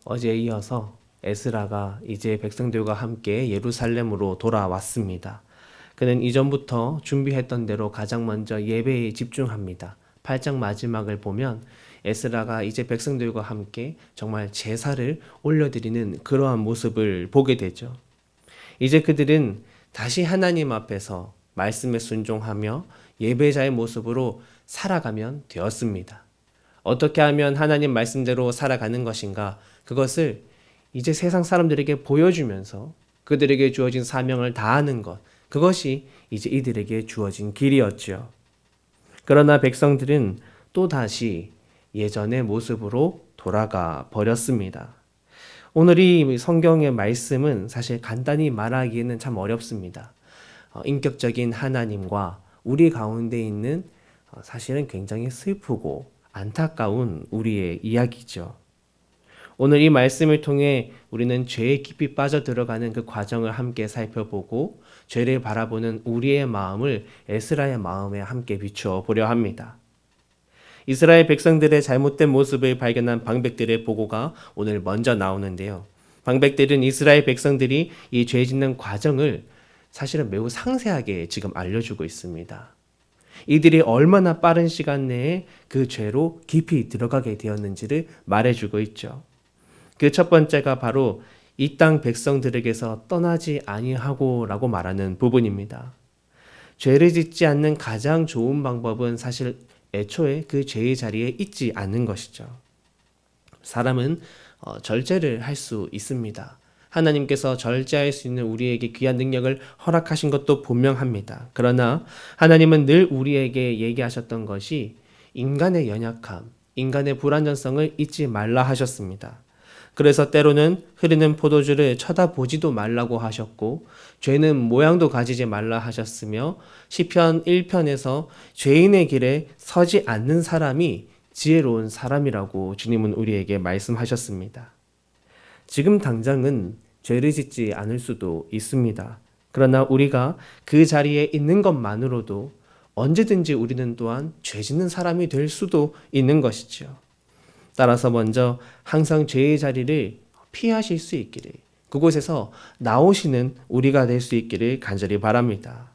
어제에 이어서 에스라가 이제 백성들과 함께 예루살렘으로 돌아왔습니다. 그는 이전부터 준비했던 대로 가장 먼저 예배에 집중합니다. 8장 마지막을 보면 에스라가 이제 백성들과 함께 정말 제사를 올려드리는 그러한 모습을 보게 되죠. 이제 그들은 다시 하나님 앞에서 말씀에 순종하며 예배자의 모습으로 살아가면 되었습니다. 어떻게 하면 하나님 말씀대로 살아가는 것인가? 그것을 이제 세상 사람들에게 보여주면서 그들에게 주어진 사명을 다하는 것, 그것이 이제 이들에게 주어진 길이었죠. 그러나 백성들은 또다시 예전의 모습으로 돌아가 버렸습니다. 오늘 이 성경의 말씀은 사실 간단히 말하기에는 참 어렵습니다. 인격적인 하나님과 우리 가운데 있는 사실은 굉장히 슬프고 안타까운 우리의 이야기죠. 오늘 이 말씀을 통해 우리는 죄에 깊이 빠져들어가는 그 과정을 함께 살펴보고 죄를 바라보는 우리의 마음을 에스라의 마음에 함께 비추어 보려 합니다. 이스라엘 백성들의 잘못된 모습을 발견한 방백들의 보고가 오늘 먼저 나오는데요. 방백들은 이스라엘 백성들이 이 죄 짓는 과정을 사실은 매우 상세하게 지금 알려주고 있습니다. 이들이 얼마나 빠른 시간 내에 그 죄로 깊이 들어가게 되었는지를 말해주고 있죠. 그 첫 번째가 바로 이 땅 백성들에게서 떠나지 아니하고 라고 말하는 부분입니다. 죄를 짓지 않는 가장 좋은 방법은 사실 애초에 그 죄의 자리에 있지 않는 것이죠. 사람은 절제를 할 수 있습니다. 하나님께서 절제할 수 있는 우리에게 귀한 능력을 허락하신 것도 분명합니다. 그러나 하나님은 늘 우리에게 얘기하셨던 것이 인간의 연약함, 인간의 불완전성을 잊지 말라 하셨습니다. 그래서 때로는 흐르는 포도주를 쳐다보지도 말라고 하셨고 죄는 모양도 가지지 말라 하셨으며 시편 1편에서 죄인의 길에 서지 않는 사람이 지혜로운 사람이라고 주님은 우리에게 말씀하셨습니다. 지금 당장은 죄를 짓지 않을 수도 있습니다. 그러나 우리가 그 자리에 있는 것만으로도 언제든지 우리는 또한 죄 짓는 사람이 될 수도 있는 것이죠. 따라서 먼저 항상 죄의 자리를 피하실 수 있기를, 그곳에서 나오시는 우리가 될 수 있기를 간절히 바랍니다.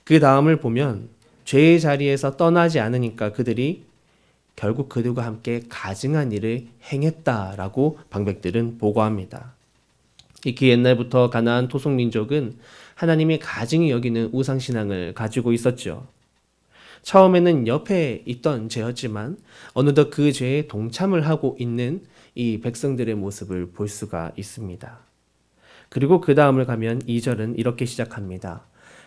그 다음을 보면 죄의 자리에서 떠나지 않으니까 그들이 결국 그들과 함께 가증한 일을 행했다라고 방백들은 보고합니다. 그 옛날부터 가나안 토속민족은 하나님이 가증히 여기는 우상신앙을 가지고 있었죠. 처음에는 옆에 있던 죄였지만 어느덧 그 죄에 동참을 하고 있는 이 백성들의 모습을 볼 수가 있습니다. 그리고 그 다음을 가면 2절은 이렇게 시작합니다.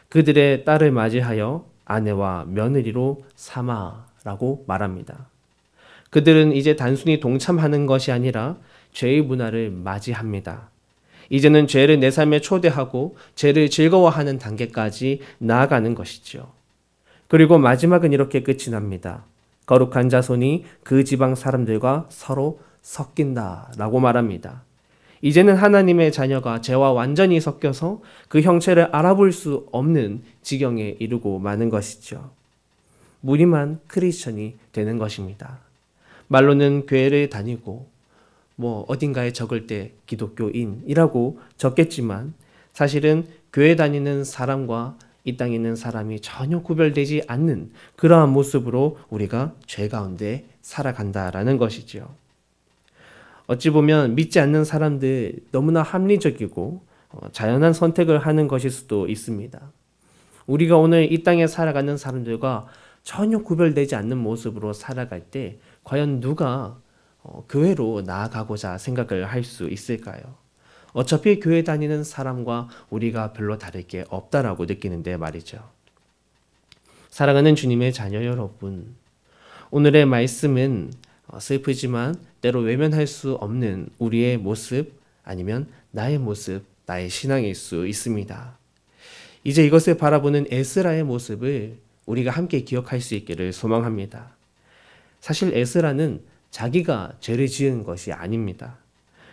그들의 딸을 맞이하여 아내와 며느리로 삼아라고 말합니다. 그들은 이제 단순히 동참하는 것이 아니라 죄의 문화를 맞이합니다. 이제는 죄를 내 삶에 초대하고 죄를 즐거워하는 단계까지 나아가는 것이죠. 그리고 마지막은 이렇게 끝이 납니다. 거룩한 자손이 그 지방 사람들과 서로 섞인다라고 말합니다. 이제는 하나님의 자녀가 죄와 완전히 섞여서 그 형체를 알아볼 수 없는 지경에 이르고 마는 것이죠. 무림한 크리스천이 되는 것입니다. 말로는 교회를 다니고 어딘가에 적을 때 기독교인이라고 적겠지만 사실은 교회 다니는 사람과 이 땅에 있는 사람이 전혀 구별되지 않는 그러한 모습으로 우리가 죄 가운데 살아간다라는 것이죠. 어찌 보면 믿지 않는 사람들 너무나 합리적이고 자연한 선택을 하는 것일 수도 있습니다. 우리가 오늘 이 땅에 살아가는 사람들과 전혀 구별되지 않는 모습으로 살아갈 때 과연 누가 교회로 나아가고자 생각을 할 수 있을까요? 어차피 교회 다니는 사람과 우리가 별로 다를 게 없다라고 느끼는데 말이죠. 사랑하는 주님의 자녀 여러분, 오늘의 말씀은 슬프지만 때로 외면할 수 없는 우리의 모습 아니면 나의 모습, 나의 신앙일 수 있습니다. 이제 이것을 바라보는 에스라의 모습을 우리가 함께 기억할 수 있기를 소망합니다. 사실 에스라는 자기가 죄를 지은 것이 아닙니다.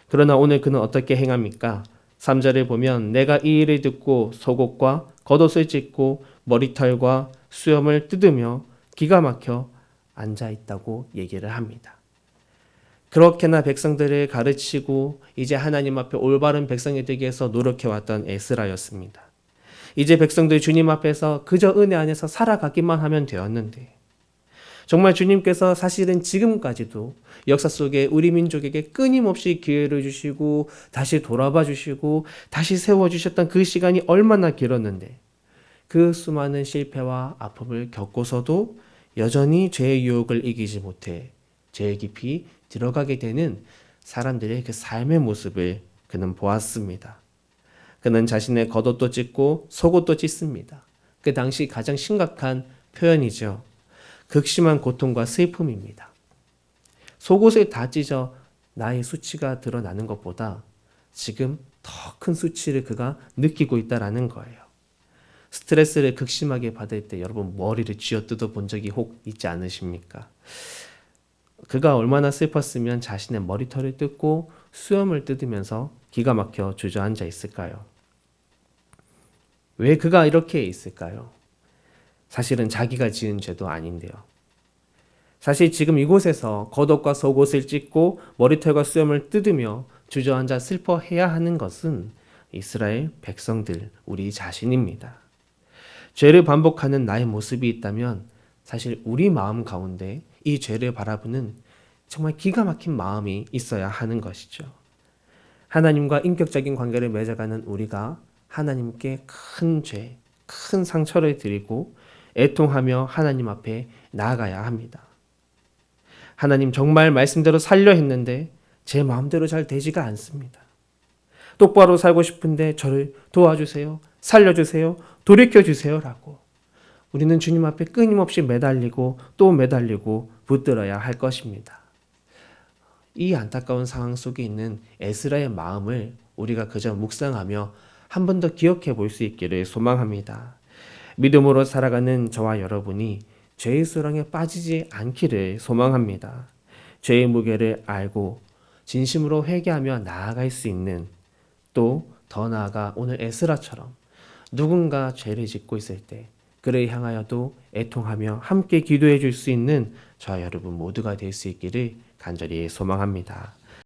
그러나 오늘 그는 어떻게 행합니까? 3절을 보면 내가 이 일을 듣고 속옷과 겉옷을 찢고 머리털과 수염을 뜯으며 기가 막혀 앉아있다고 얘기를 합니다. 그렇게나 백성들을 가르치고 이제 하나님 앞에 올바른 백성이 되기 위해서 노력해왔던 에스라였습니다. 이제 백성들 주님 앞에서 그저 은혜 안에서 살아가기만 하면 되었는데 정말 주님께서 사실은 지금까지도 역사 속에 우리 민족에게 끊임없이 기회를 주시고 다시 돌아봐 주시고 다시 세워주셨던 그 시간이 얼마나 길었는데 그 수많은 실패와 아픔을 겪고서도 여전히 죄의 유혹을 이기지 못해 죄의 깊이 들어가게 되는 사람들의 그 삶의 모습을 그는 보았습니다. 그는 자신의 겉옷도 찢고 속옷도 찢습니다. 그 당시 가장 심각한 표현이죠. 극심한 고통과 슬픔입니다. 속옷을 다 찢어 나의 수치가 드러나는 것보다 지금 더 큰 수치를 그가 느끼고 있다라는 거예요. 스트레스를 극심하게 받을 때 여러분 머리를 쥐어뜯어 본 적이 혹 있지 않으십니까? 그가 얼마나 슬펐으면 자신의 머리털을 뜯고 수염을 뜯으면서 기가 막혀 주저앉아 있을까요? 왜 그가 이렇게 있을까요? 사실은 자기가 지은 죄도 아닌데요. 사실 지금 이곳에서 겉옷과 속옷을 찢고 머리털과 수염을 뜯으며 주저앉아 슬퍼해야 하는 것은 이스라엘 백성들, 우리 자신입니다. 죄를 반복하는 나의 모습이 있다면 사실 우리 마음 가운데 이 죄를 바라보는 정말 기가 막힌 마음이 있어야 하는 것이죠. 하나님과 인격적인 관계를 맺어가는 우리가 하나님께 큰 죄, 큰 상처를 드리고 애통하며 하나님 앞에 나아가야 합니다. 하나님 정말 말씀대로 살려 했는데 제 마음대로 잘 되지가 않습니다. 똑바로 살고 싶은데 저를 도와주세요, 살려주세요, 돌이켜주세요 라고 우리는 주님 앞에 끊임없이 매달리고 또 매달리고 붙들어야 할 것입니다. 이 안타까운 상황 속에 있는 에스라의 마음을 우리가 그저 묵상하며 한 번 더 기억해 볼 수 있기를 소망합니다. 믿음으로 살아가는 저와 여러분이 죄의 수렁에 빠지지 않기를 소망합니다. 죄의 무게를 알고 진심으로 회개하며 나아갈 수 있는, 또 더 나아가 오늘 에스라처럼 누군가 죄를 짓고 있을 때 그를 향하여도 애통하며 함께 기도해 줄 수 있는 저와 여러분 모두가 될 수 있기를 간절히 소망합니다.